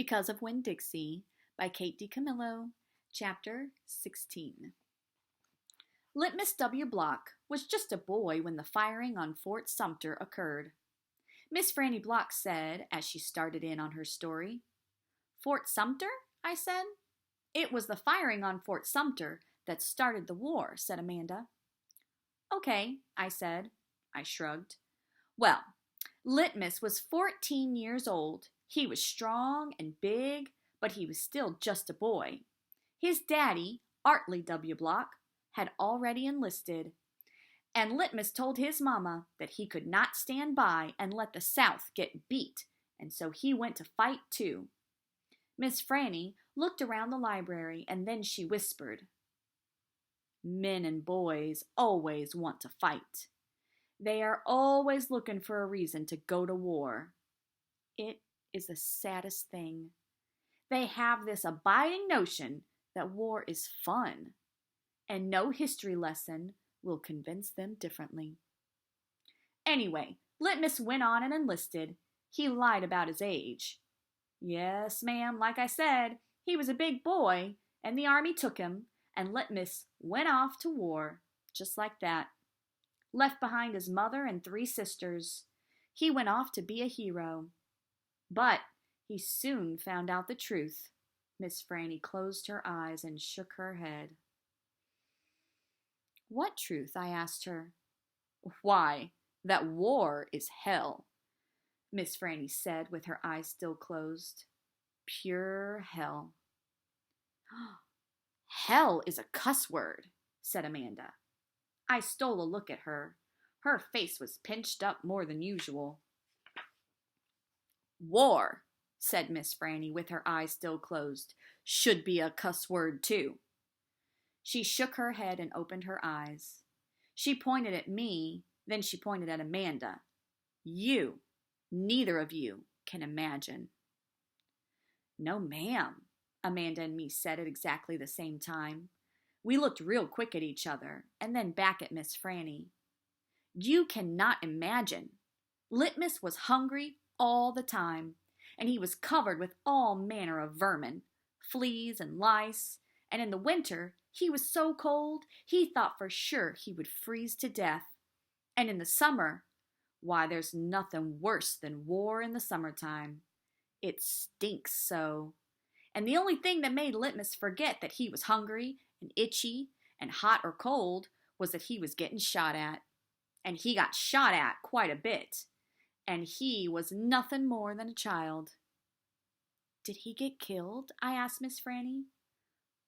Because of Winn-Dixie by Kate DiCamillo, Chapter 16. Littmus W. Block was just a boy when the firing on Fort Sumter occurred. Miss Franny Block said as she started in on her story. "Fort Sumter?" I said. "It was the firing on Fort Sumter that started the war," said Amanda. "Okay," I said. I shrugged. "Well, Littmus was 14 years old. He was strong and big, but he was still just a boy. His daddy, Artley W. Block, had already enlisted, and Littmus told his mama that he could not stand by and let the South get beat, and so he went to fight too." Miss Franny looked around the library, and then she whispered, "Men and boys always want to fight. They are always looking for a reason to go to war. It is the saddest thing. They have this abiding notion that war is fun, and no history lesson will convince them differently." Anyway, Littmus went on and enlisted. He lied about his age. Yes, ma'am, like I said, he was a big boy, and the army took him, and Littmus went off to war, just like that. Left behind his mother and 3 sisters. He went off to be a hero. But he soon found out the truth. Miss Franny closed her eyes and shook her head. "What truth?" I asked her. "Why, that war is hell," Miss Franny said with her eyes still closed. "Pure hell." "Hell is a cuss word," said Amanda. I stole a look at her. Her face was pinched up more than usual. "War," said Miss Franny with her eyes still closed, "should be a cuss word too." She shook her head and opened her eyes. She pointed at me, then she pointed at Amanda. "You, neither of you, can imagine." "No, ma'am," Amanda and me said at exactly the same time. We looked real quick at each other, and then back at Miss Franny. "You cannot imagine. Littmus was hungry all the time, and he was covered with all manner of vermin, fleas and lice, and in the winter he was so cold he thought for sure he would freeze to death. And in the summer, why, there's nothing worse than war in the summertime. It stinks so. And the only thing that made Littmus forget that he was hungry and itchy and hot or cold was that he was getting shot at. And he got shot at quite a bit. And he was nothing more than a child." "Did he get killed?" I asked Miss Franny.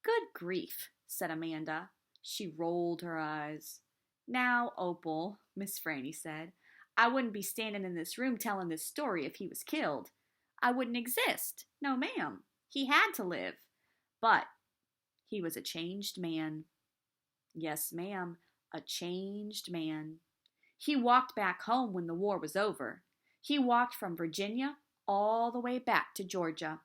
"Good grief," said Amanda. She rolled her eyes. "Now, Opal," Miss Franny said, "I wouldn't be standing in this room telling this story if he was killed. I wouldn't exist. No, ma'am. He had to live. But he was a changed man. Yes, ma'am, a changed man. He walked back home when the war was over. He walked from Virginia all the way back to Georgia.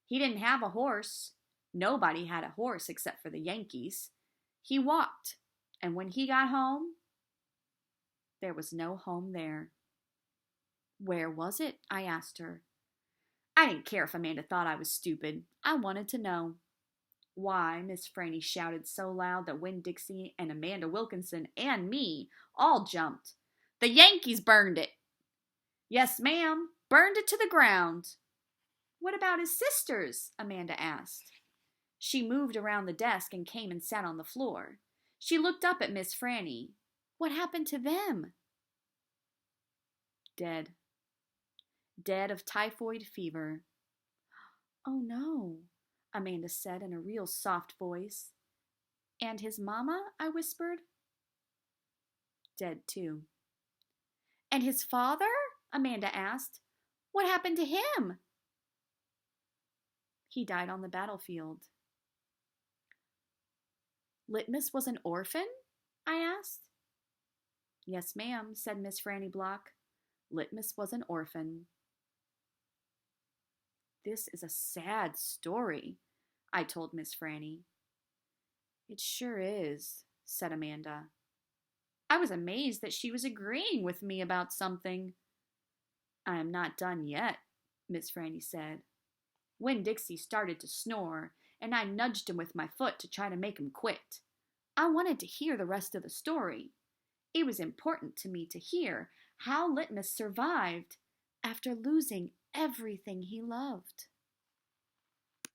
He didn't have a horse. Nobody had a horse except for the Yankees. He walked, and when he got home, there was no home there." "Where was it?" I asked her. I didn't care if Amanda thought I was stupid. I wanted to know. "Why," Miss Franny shouted so loud that Winn-Dixie and Amanda Wilkinson and me all jumped. "The Yankees burned it!" "Yes, ma'am, burned it to the ground." "What about his sisters?" Amanda asked. She moved around the desk and came and sat on the floor. She looked up at Miss Franny. "What happened to them?" "Dead. Dead of typhoid fever." "Oh no," Amanda said in a real soft voice. "And his mama?" I whispered. "Dead too." "And his father?" Amanda asked. "What happened to him?" "He died on the battlefield." "Littmus was an orphan?" I asked. "Yes, ma'am," said Miss Franny Block. "Littmus was an orphan." "This is a sad story," I told Miss Franny. "It sure is," said Amanda. I was amazed that she was agreeing with me about something. "I am not done yet," Miss Franny said. Winn-Dixie started to snore, and I nudged him with my foot to try to make him quit. I wanted to hear the rest of the story. It was important to me to hear how Littmus survived after losing everything he loved.